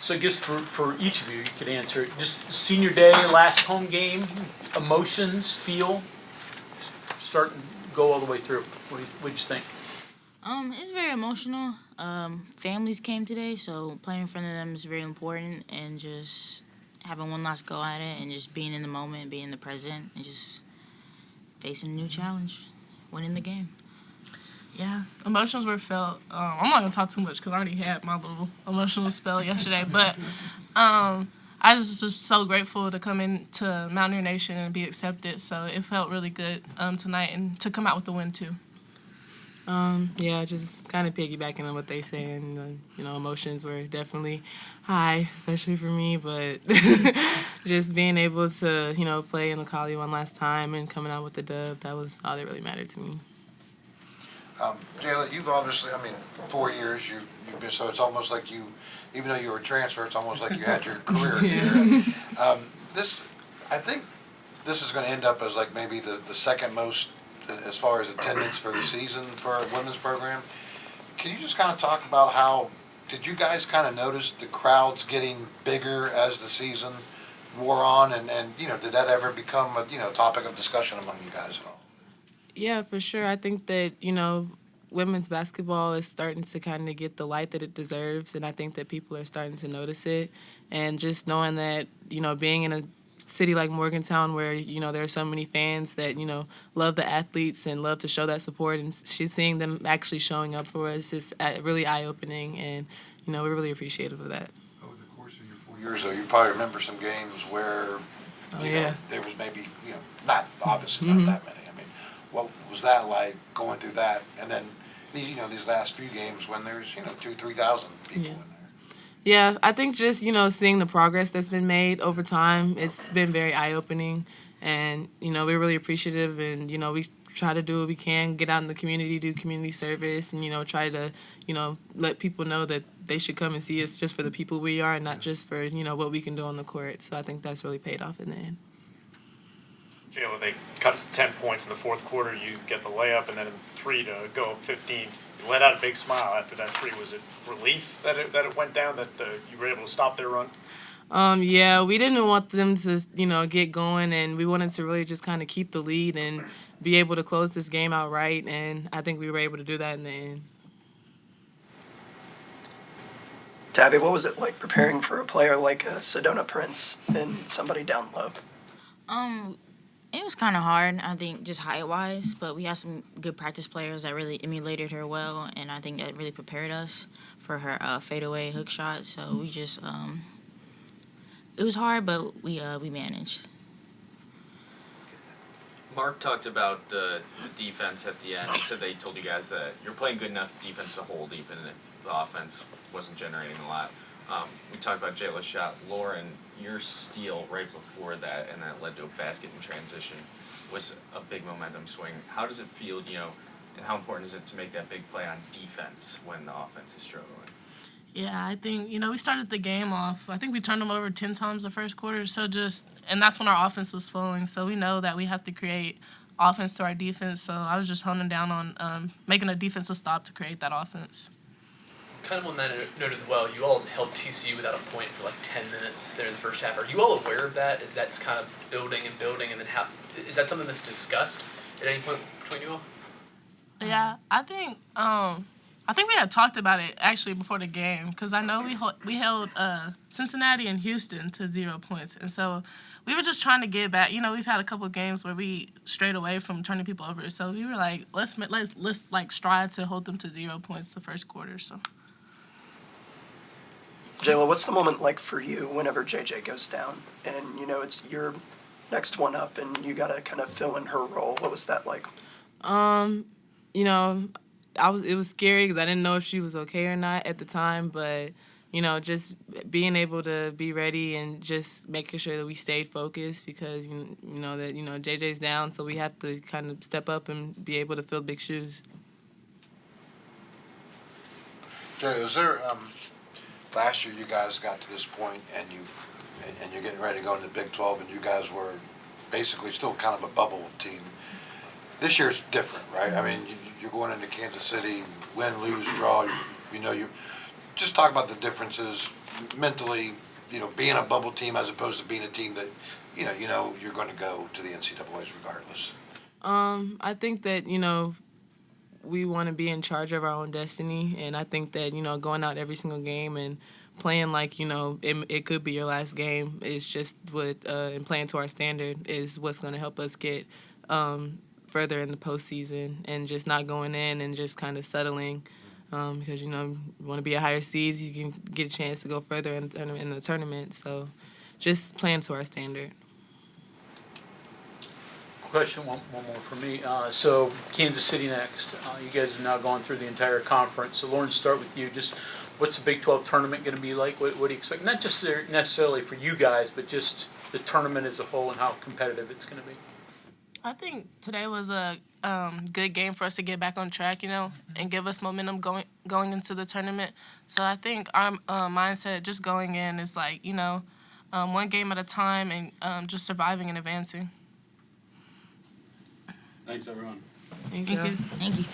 So I guess for each of you, you could answer it. Just senior day, last home game, emotions, feel, start and go all the way through. What'd you think? It's very emotional. Families came today, so playing in front of them is very important, and just having one last go at it, and just being in the moment, being in the present, and just facing a new challenge, winning the game. Yeah, emotions were felt. I'm not gonna talk too much because I already had my little emotional spell yesterday. But I just was so grateful to come into Mountaineer Nation and be accepted. So it felt really good tonight, and to come out with the win too. Yeah, just kind of piggybacking on what they saying. Emotions were definitely high, especially for me. But just being able to, play in the Collie one last time and coming out with the dub, that was all that really mattered to me. Jayla, you've obviously, 4 years, you've been, so it's almost like you, even though you were a transfer, it's almost like you had your career here. I think this is going to end up as like maybe the second most as far as attendance for the season for our women's program. Can you just kind of talk about how, did you guys kind of notice the crowds getting bigger as the season wore on, and did that ever become a, topic of discussion among you guys at all? Yeah, for sure. I think that, women's basketball is starting to kind of get the light that it deserves, and I think that people are starting to notice it. And just knowing that, being in a city like Morgantown where, there are so many fans that, love the athletes and love to show that support, and seeing them actually showing up for us is really eye-opening, and, we're really appreciative of that. Over the course of your 4 years, though, you probably remember some games where, there was maybe, not obviously not that many. What was that like going through that? And then, these last few games when there's, 2,000, 3,000 people in there. Yeah, I think just, seeing the progress that's been made over time, it's been very eye-opening. And, we're really appreciative, and, we try to do what we can, get out in the community, do community service, and, try to, let people know that they should come and see us just for the people we are and not just for, what we can do on the court. So I think that's really paid off in the end. Jayla, they cut it to 10 points in the fourth quarter. You get the layup, and then 3 to go up 15. You let out a big smile after that 3. Was it relief that it went down, that you were able to stop their run? Yeah, we didn't want them to, get going, and we wanted to really just kind of keep the lead and be able to close this game out right, and I think we were able to do that in the end. Tavy, what was it like preparing for a player like Sedona Prince and somebody down low? It was kind of hard, I think, just height-wise, but we had some good practice players that really emulated her well, and I think that really prepared us for her fadeaway hook shot. So we just, it was hard, but we managed. Mark talked about the defense at the end. He said that he told you guys that you're playing good enough defense to hold, even if the offense wasn't generating a lot. We talked about Jayla's shot. Lauren, your steal right before that, and that led to a basket in transition, was a big momentum swing. How does it feel, and how important is it to make that big play on defense when the offense is struggling? Yeah, I think, we started the game off. I think we turned them over 10 times the first quarter. And that's when our offense was flowing. So we know that we have to create offense to our defense. So I was just honing down on making a defensive stop to create that offense. Kind of on that note as well, you all helped TCU without a point for like 10 minutes there in the first half. Are you all aware of that? Is that's kind of building, and then is that something that's discussed at any point between you all? Yeah, I think we had talked about it actually before the game, because I know we held Cincinnati and Houston to 0 points, and so we were just trying to get back. We've had a couple of games where we strayed away from turning people over, so we were like, let's like strive to hold them to 0 points the first quarter. So. Jayla, what's the moment like for you whenever JJ goes down and, it's your next one up and you got to kind of fill in her role? What was that like? It was scary because I didn't know if she was okay or not at the time, but, just being able to be ready and just making sure that we stayed focused because, JJ's down, so we have to kind of step up and be able to fill big shoes. Jay, was there, last year you guys got to this point and you're getting ready to go into the Big 12 and you guys were basically still kind of a bubble team. This year it's different, right? I mean, you're going into Kansas City, win, lose, draw. You just talk about the differences mentally, being a bubble team as opposed to being a team that, you're going to go to the NCAAs regardless? I think that, we want to be in charge of our own destiny. And I think that, going out every single game and playing like, it could be your last game is just and playing to our standard is what's going to help us get further in the postseason and just not going in and just kind of settling. Because, you want to be a higher seeds, you can get a chance to go further in the tournament. So just playing to our standard. Question, one more for me. So Kansas City next. You guys have now gone through the entire conference. So Lauren, start with you. Just what's the Big 12 tournament going to be like? What do you expect? Not just necessarily for you guys, but just the tournament as a whole and how competitive it's going to be. I think today was a good game for us to get back on track, and give us momentum going into the tournament. So I think our mindset just going in is like, one game at a time and just surviving and advancing. Thanks, everyone. Thank you. Thank you.